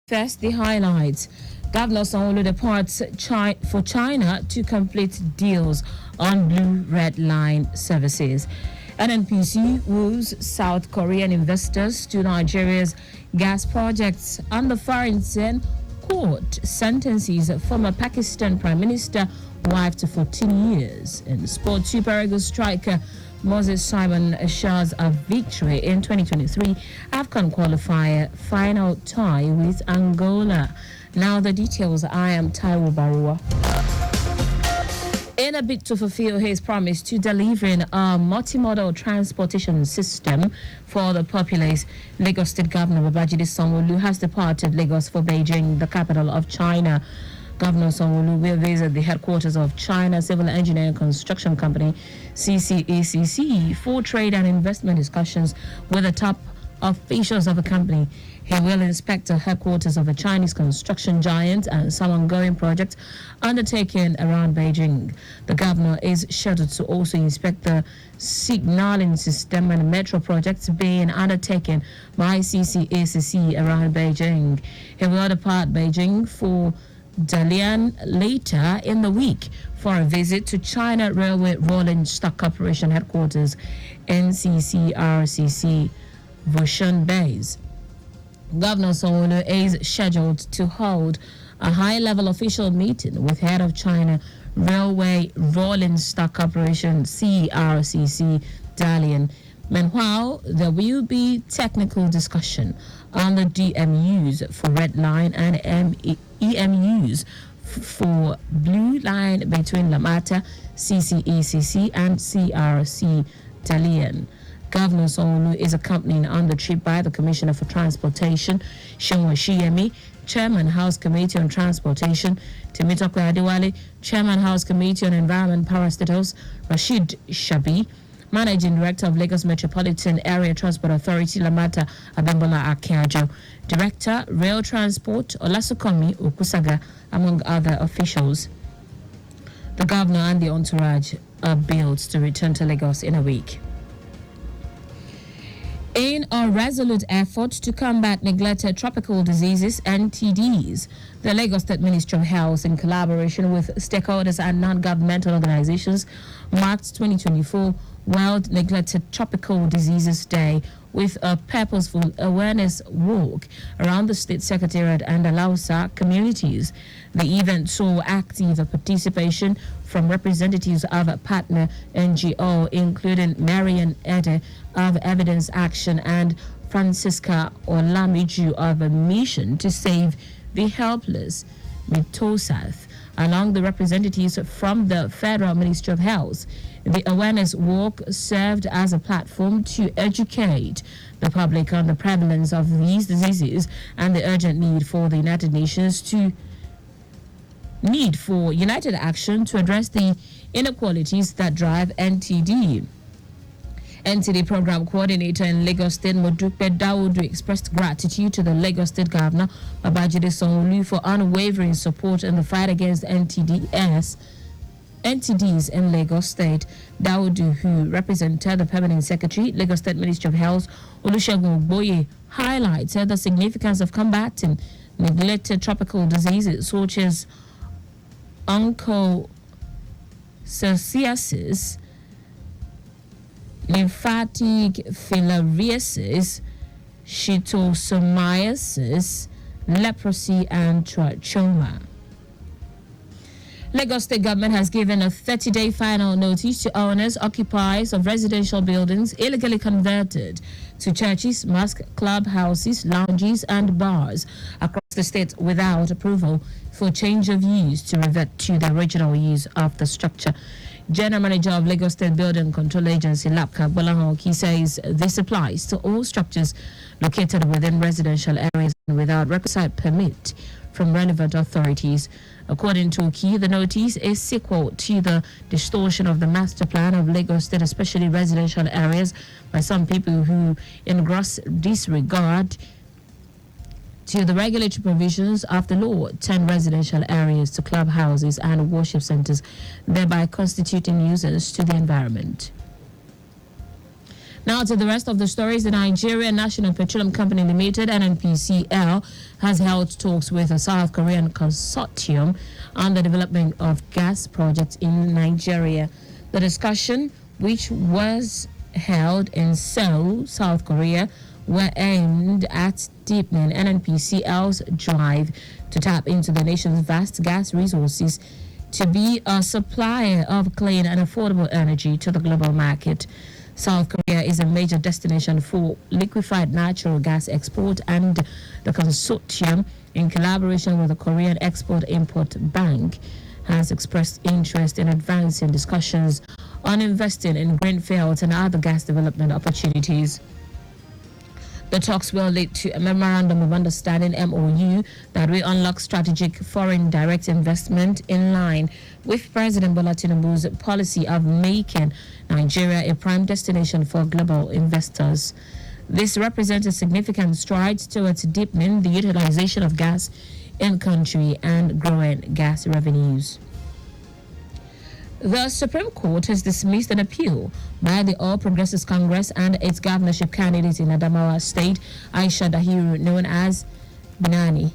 First, the highlights. Governor Sanwo-Olu departs for China to complete deals on blue-red line services. NNPC woos South Korean investors to Nigeria's gas projects. And the foreign court sentences former Pakistan Prime Minister wife to 14 years. In sports, Super Eagles striker Moses Simon assures a victory in 2023 AFCON qualifier final tie with Angola. Now the details. I am Taiwo Baruwa. In a bid to fulfill his promise to delivering a multimodal transportation system for the populace, Lagos State Governor Babajide Sanwo-Olu has departed Lagos for Beijing, the capital of China. Governor Sanwo-Olu will visit the headquarters of China Civil Engineering Construction Company, CCECC, for trade and investment discussions with the top officials of the company. He will inspect the headquarters of the Chinese construction giant and some ongoing projects undertaken around Beijing. The governor is scheduled to also inspect the signaling system and metro projects being undertaken by CCECC around Beijing. He will depart Beijing for Dalian later in the week for a visit to China Railway Rolling Stock Corporation headquarters, NCCRCC, Voshan Base. Governor Sanwo-Olu is scheduled to hold a high-level official meeting with head of China Railway Rolling Stock Corporation, CRCC, Dalian. Meanwhile, there will be technical discussion on the DMUs for Red Line and EMUs for Blue Line between Lamata, CCECC, and CRC Dalian. Governor Sanwo-Olu is accompanied on the trip by the Commissioner for Transportation, Shenwa Shiyemi, Chairman House Committee on Transportation, Temitope Adewale, Chairman House Committee on Environment Parastatals, Rashid Shabi, Managing Director of Lagos Metropolitan Area Transport Authority, Lamata Abembola Akeajo, Director, Rail Transport, Olasukomi Okusaga, among other officials. The governor and the entourage are billed to return to Lagos in a week. In a resolute effort to combat neglected tropical diseases, NTDs, the Lagos State Ministry of Health, in collaboration with stakeholders and non-governmental organizations, marked 2024 World Neglected Tropical Diseases Day with a purposeful awareness walk around the State Secretariat and Alausa communities. The event saw active participation from representatives of a partner NGO, including Marian Ede of Evidence Action and Francisca Olamiju of a Mission to Save the Helpless, Mitosouth, along the representatives from the Federal Ministry of Health. The awareness walk served as a platform to educate the public on the prevalence of these diseases and the urgent need for the United Nations for united action to address the inequalities that drive NTD. NTD Program Coordinator in Lagos State, Modupe Dawodu, expressed gratitude to the Lagos State Governor, Babajide Sanwo-Olu, for unwavering support in the fight against NTDs in Lagos State. Dawodu, who represented the Permanent Secretary, Lagos State Ministry of Health, Olusegun Ogboye, highlighted the significance of combating neglected tropical diseases such as onchocerciasis, lymphatic filariasis, schistosomiasis, leprosy, and trachoma. Lagos State Government has given a 30-day final notice to owners, occupiers of residential buildings illegally converted to churches, mosques, clubhouses, lounges, and bars across the state without approval for change of use to revert to the original use of the structure. General Manager of Lagos State Building Control Agency, Lapka Bolahoki, says this applies to all structures located within residential areas without requisite permit from relevant authorities. According to Oki, the notice is sequel to the distortion of the master plan of Lagos State, especially residential areas, by some people who, in gross disregard to the regulatory provisions of the law, turn residential areas to clubhouses and worship centers, thereby constituting nuisance to the environment. Now to the rest of the stories. The Nigerian National Petroleum Company Limited, NNPCL, has held talks with a South Korean consortium on the development of gas projects in Nigeria. The discussion, which was held in Seoul, South Korea, were aimed at deepening NNPCL's drive to tap into the nation's vast gas resources to be a supplier of clean and affordable energy to the global market. South Korea is a major destination for liquefied natural gas export, and the consortium, in collaboration with the Korean Export-Import Bank, has expressed interest in advancing discussions on investing in greenfields and other gas development opportunities. The talks will lead to a Memorandum of Understanding (MOU) that will unlock strategic foreign direct investment in line with President Bola Tinubu's policy of making Nigeria a prime destination for global investors. This represents a significant stride towards deepening the utilization of gas in country and growing gas revenues. The Supreme Court has dismissed an appeal by the All Progressives Congress and its governorship candidate in Adamawa State, Aisha Dahiru, known as Binani.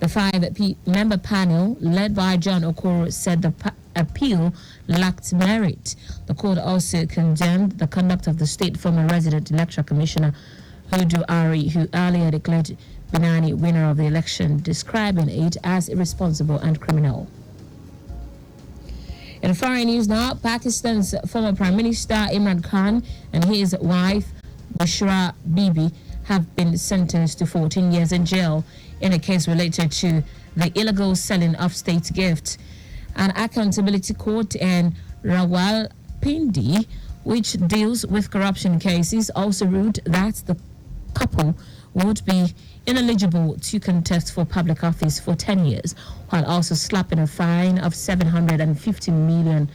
The five-member panel, led by John Okoro, said the appeal lacked merit. The court also condemned the conduct of the state former resident electoral commissioner, Hudu Ari, who earlier declared Binani winner of the election, describing it as irresponsible and criminal. In foreign news now, Pakistan's former Prime Minister Imran Khan and his wife Bushra Bibi have been sentenced to 14 years in jail in a case related to the illegal selling of state gifts. An accountability court in Rawalpindi, which deals with corruption cases, also ruled that the couple would be ineligible to contest for public office for 10 years, while also slapping a fine of 750 million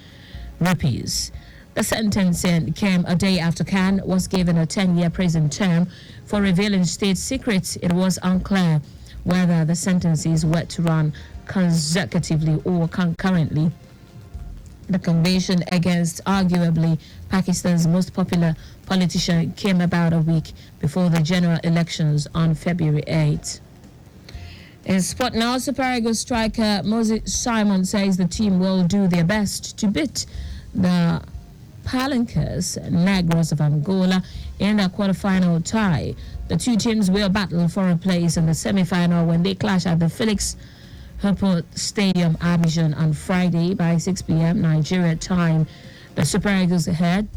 rupees. The sentencing came a day after Khan was given a 10-year prison term for revealing state secrets. It was unclear whether the sentences were to run consecutively or concurrently. The conviction against arguably Pakistan's most popular politician came about a week before the general elections on February 8. In sport now, Super Eagles striker Moses Simon says the team will do their best to beat the Palancas Negros of Angola in a quarterfinal tie. The two teams will battle for a place in the semi-final when they clash at the Felix Houphouët Stadium, Abidjan, on Friday by 6 p.m. Nigeria time. The Super Eagles head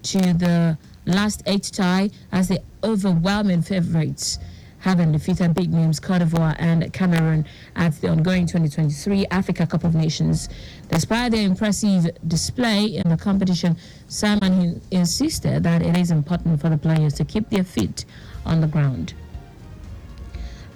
to the last 8 tie as the overwhelming favorites, having defeated big names Cote d'Ivoire and Cameroon at the ongoing 2023 Africa Cup of Nations. Despite their impressive display in the competition, Simon insisted that it is important for the players to keep their feet on the ground.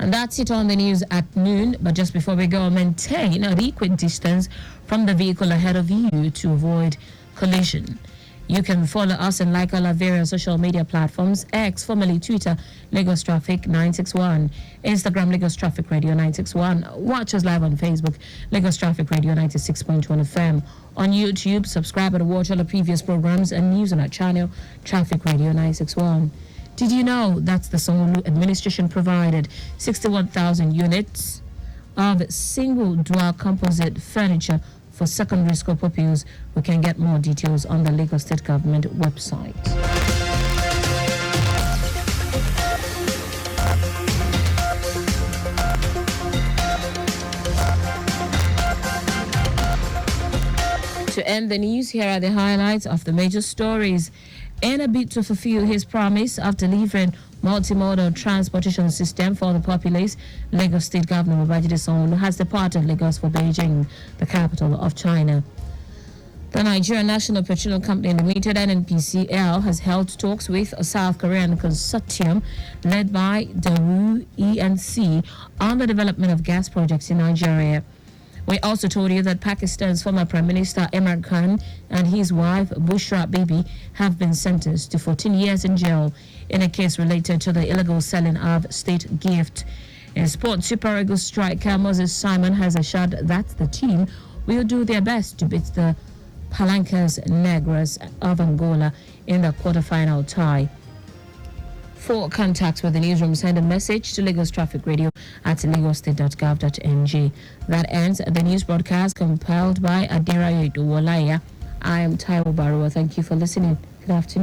And that's it on the news at noon. But just before we go, maintain an equal distance from the vehicle ahead of you to avoid collision. You can follow us and like all our various social media platforms: X, formerly Twitter, Lagos Traffic 961, Instagram, Lagos Traffic Radio 961. Watch us live on Facebook, Lagos Traffic Radio 96.1 FM. On YouTube, subscribe and watch all the previous programs and news on our channel, Traffic Radio 961. Did you know that the Sanwo-Olu administration provided 61,000 units of single dual composite furniture for secondary school pupils? We can get more details on the Lagos State Government website. To end the news, here are the highlights of the major stories. In a bid to fulfill his promise of delivering multimodal transportation system for the populace, Lagos State Governor Babajide Sanwo-Olu has departed Lagos for Beijing, the capital of China. The Nigerian National Petroleum Company Limited, NNPCL, has held talks with a South Korean consortium led by Daewoo E&C on the development of gas projects in Nigeria. We also told you that Pakistan's former Prime Minister Imran Khan and his wife Bushra Bibi have been sentenced to 14 years in jail in a case related to the illegal selling of state gift. In sport, Super Eagles striker Moses Simon has assured that the team will do their best to beat the Palancas Negras of Angola in the quarterfinal tie. For contact with the newsroom, send a message to Lagos Traffic Radio at lagostate.gov.ng. That ends the news broadcast compiled by Adira Yeduwalaya. I am Taiwo Baruwa. Thank you for listening. Good afternoon.